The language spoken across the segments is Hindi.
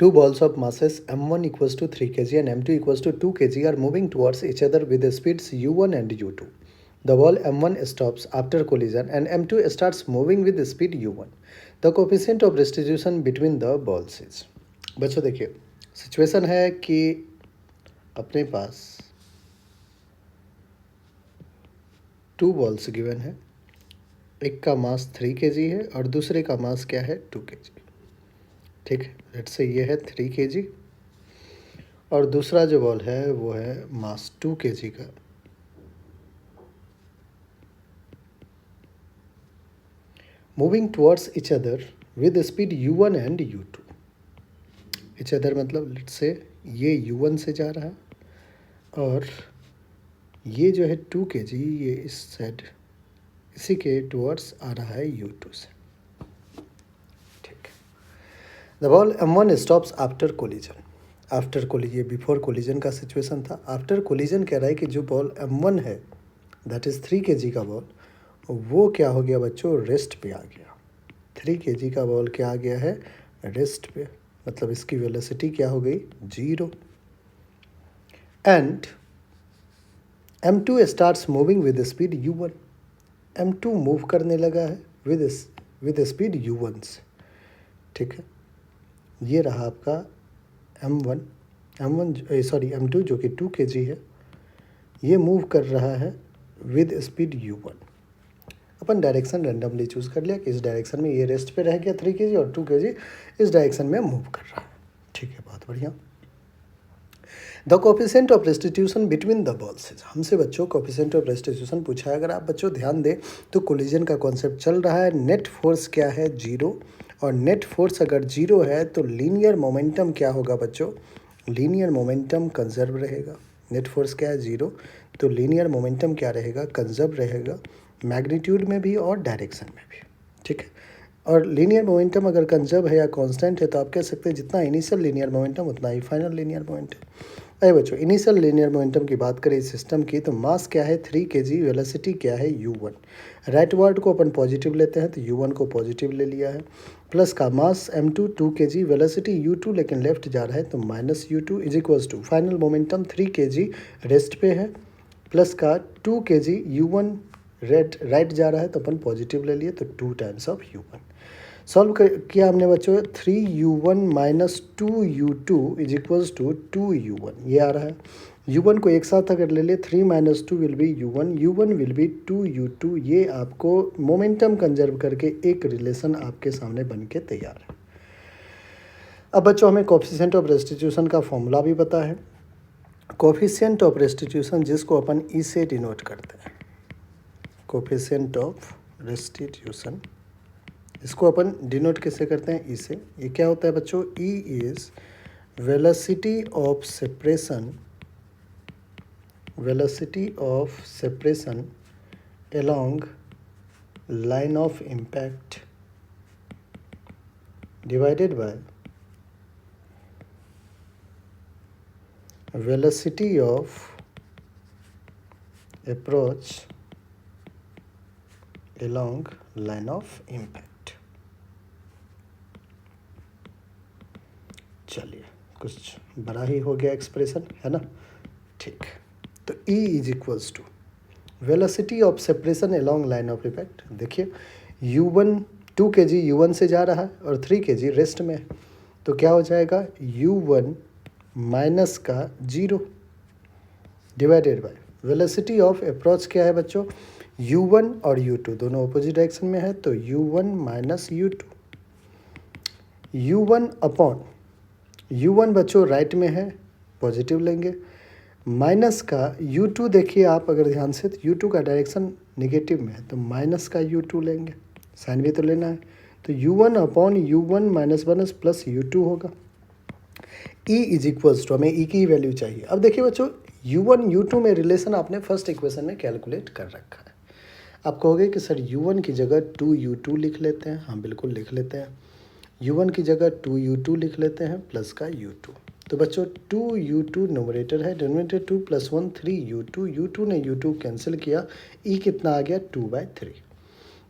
Two balls of masses m1 equals to 3 kg and m2 equals to 2 kg are moving towards each other with the speeds u1 and u2. The ball m1 stops after collision and m2 starts moving with the speed u1. The coefficient of restitution between the balls is. बच्चों देखिए सिचुएशन है कि अपने पास टू बॉल्स गिवन है, एक का मास 3 kg है और दूसरे का मास क्या है 2 kg. ठीक है, लेट्स से ये है 3 kg और दूसरा जो बॉल है वो है मास 2 kg का. Moving towards each other with speed u1 and u2. Each other मतलब लेट्स से ये u1 से जा रहा है और ये जो है 2 kg ये इस साइड इसी के टुवर्ड्स आ रहा है u2 से. ठीक. The ball m1 stops after collision. After collision, ये बिफोर कोलिजन का सिचुएशन था. आफ्टर कोलिजन कह रहा है कि जो बॉल m1 है दैट इज़ 3 kg का बॉल, वो क्या हो गया बच्चों, रेस्ट पे आ गया. 3 kg का बॉल क्या आ गया है, रेस्ट पे. मतलब इसकी वेलोसिटी क्या हो गई, 0. And m2 starts moving with speed u1. m2 move करने लगा है विद स्पीड u1 से. ठीक है, ये रहा आपका m2 जो कि 2 kg है, ये मूव कर रहा है with speed u1. Upon direction randomly choose कर लिया कि इस डायरेक्शन में ये रेस्ट पे रह गया 3 kg और 2 kg इस डायरेक्शन में मूव कर रहा है. ठीक है, बहुत बढ़िया. The coefficient of restitution between the balls. हमसे बच्चों कोफिशिएंट ऑफ रेस्टिट्यूशन पूछा है. अगर आप बच्चों ध्यान दें तो कोलिजन का कॉन्सेप्ट चल रहा है. नेट फोर्स क्या है, 0. और नेट फोर्स अगर 0 है तो लीनियर मोमेंटम क्या होगा बच्चों, लीनियर मोमेंटम कंजर्व रहेगा. नेट फोर्स क्या है, 0, तो लीनियर मोमेंटम क्या रहेगा, कंजर्व रहेगा, मैग्नीट्यूड में भी और डायरेक्शन में भी. ठीक है, और लीनियर मोमेंटम अगर कंजर्व है या कांस्टेंट है तो आप कह सकते हैं जितना इनिशियल लीनियर मोमेंटम उतना ही फाइनल लीनियर मोमेंटम. अरे बच्चों इनिशियल लीनियर मोमेंटम की बात करें इस सिस्टम की तो मास क्या है 3 kg, वेलोसिटी क्या है u1. राइट वर्ड को अपन पॉजिटिव लेते हैं तो u1 को पॉजिटिव ले लिया है. प्लस का मास m2 2 kg, वेलोसिटी u2 लेकिन लेफ्ट जा रहा है तो minus u2 is equals to final momentum 3 kg rest पे है, प्लस का 2 kg u1 राइट जा रहा है तो अपन पॉजिटिव ले लिए तो 2 टाइम्स ऑफ u1. सॉल्व किया हमने बच्चों 3u1 minus 2u2 is equals to 2u1. ये आ रहा है. u1 को एक साथ अगर ले ले 3 minus 2 will be u1 will be 2u2. ये आपको मोमेंटम कंजर्व करके एक रिलेशन आपके सामने बन के तैयार है. अब बच्चों हमें कोफिशिएंट ऑफ रेस्टिट्यूशन का फॉर्मूला भी पता है. कोफिशिएंट ऑफ रेस्टिट्यूशन जिसको अपन ई से डिनोट करते हैं, कोफिशिएंट ऑफ रेस्टिट्यूशन इसको अपन डिनोट कैसे करते हैं, ई से. ये क्या होता है बच्चों, E is velocity of separation along line of impact divided by velocity of approach along line of impact. चलिए कुछ बड़ा ही हो गया एक्सप्रेशन है ना. ठीक, तो E is equals to velocity of separation along line of impact. देखिए u1 2 kg u1 से जा रहा है और 3 kg रेस्ट में है तो क्या हो जाएगा u1 माइनस का 0 divided by velocity of approach क्या है बच्चों, u1 और u2 दोनों अपोजिट डायरेक्शन में है तो u1 minus u2. u1 upon u1 बच्चों राइट में है पॉजिटिव लेंगे, माइनस का u2 देखिए आप अगर ध्यान से तो u2 का डायरेक्शन निगेटिव में है तो माइनस का u2 लेंगे, साइन भी तो लेना है. तो u1 upon u1 minus minus plus u2 होगा. E इज इक्वल्स टू, हमें E की वैल्यू चाहिए. अब देखिए बच्चों u1 u2 में रिलेशन आपने फर्स्ट इक्वेशन में कैलकुलेट कर रखा है. आप कहोगे कि सर u1 की जगह 2u2 लिख लेते हैं. हाँ बिल्कुल लिख लेते हैं. u1 की जगह 2u2 लिख लेते हैं प्लस का u2. तो बच्चों 2u2 न्यूमरेटर है, डिनोमिनेटर 2 प्लस 1 3u2. u2 ने u2 कैंसिल किया, E कितना आ गया 2/3.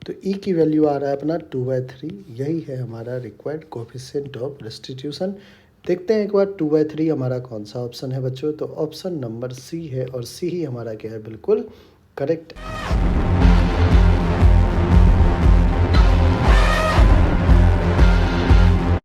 तो E की वैल्यू आ रहा है अपना 2/3. यही है हमारा रिक्वायर्ड कोफिशिएंट ऑफ रेस्टिट्यूशन देखते हैं एक बार 2/3 हमारा कौन सा ऑप्शन है बच्चों। तो ऑप्शन नंबर सी है और सी ही हमारा क्या है, बिल्कुल करेक्ट।